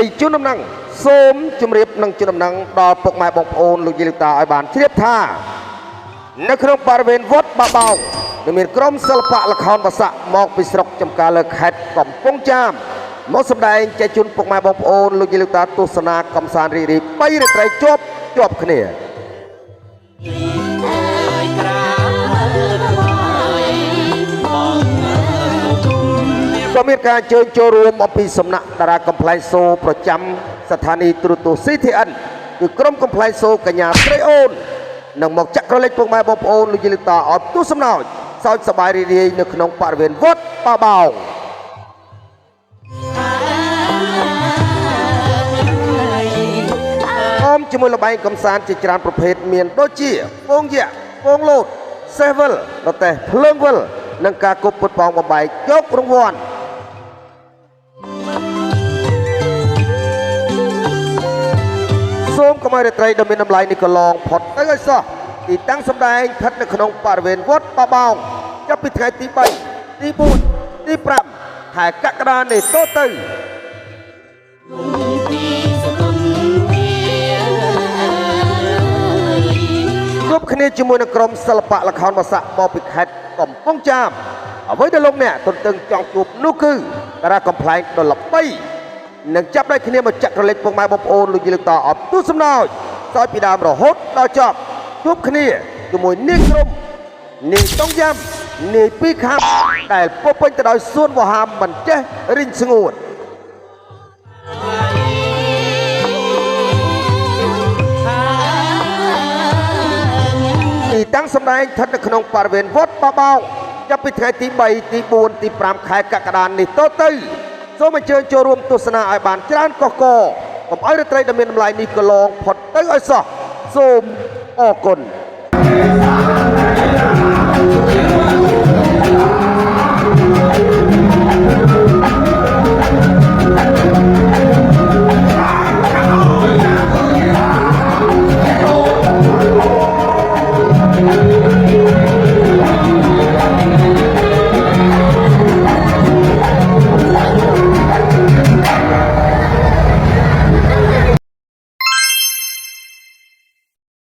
ហើយជូនដំណឹងសូមជម្រាបនឹងជូនដំណឹងដល់ពុកម៉ែបងប្អូនលោកយាយលោកតាឲ្យបានជ្រាបថានៅក្នុងបរិវេណវត្តបាបោងមានក្រុមសិល្បៈល្ខោនបាសាក់មកពីស្រុកចំការលើខេត្តកំពង់ចាមមកសម្ដែងចែកជូនពុកម៉ែបងប្អូនលោកយាយលោកតាទស្សនាកំសាន្តរីករាយ3រាត្រីជាប់គ្នាក៏មានការអញ្ជើញចូលរួមអំពីសំណាក់តារាកំ pl ែងសូប្រចាំស្ថានីយ៍ទូរទស្សន៍ CTN គឺក្រុមកំ pl ែងសូកញ្ញាស្រីអូននឹងមកចាក់ក្រឡេកពុកម៉ែបងប្អូនលោកយាយលោកតាអបទូសំណោចសើចសប្បាយរីករាយនៅក្នុងបរិវេណវត្តបាបោងអមជាមួយល្បែងកំសាន្តជាច្រើនប្រភេទមានដូចជាពងយៈពងលោតសេះវិលរទេះភ្លើងវិលនិងការគប់ពុតប៉ោងបំបែកយករង្វាន់សូមកុំឲ្យរាត្រីដ៏មានតម្លៃនេះកន្លងផុតទៅឲ្យសោះទីតាំងសម្ដែងស្ថិតនៅក្នុងបរិវេណវត្តបាបោងចាប់ពីថ្ងៃទី3ទី4ទី5ខែកក្កដានេះតទៅគ្រប់គ្នាជាមួយនឹងក្រុមសិល្បៈល្ខោនបាសាក់មកពីខេត្តកំពង់ចាមអ្វីដែលលោកអ្នកទន្ទឹងចង់ជួបនោះគឺតារាកំ pl ែងដ៏ល្បីនឹងចាប់ដៃគ្នាមកចាក់ក្រឡេកពុកម៉ែបងប្អូនលោកយាយលោកតាអបទូសំណោចសោយពីដើមរហូតដល់ចប់ជួបគ្នាជាមួយនាងក្រុមនាងតុងយ៉ាំនាងពីរខាប់ដែលពោពេញទៅដោយសួនវហាមមិនចេះរីងស្ងួតទីតាំងសម្ដែងស្ថិតនៅក្នុងបរិវេណវត្តបាបោងចាប់ពីថ្ងៃទី3ទី4ទី5ខែកក្កដានេះតទៅសូមអញ្ជើញចូលរួមទស្សនាឲ្យបានច្រើនកកកកុំឲ្យរាត្រីដ៏មានតម្លៃនេះកន្លងផុតទៅឲ្យសោះសូមអរគុណ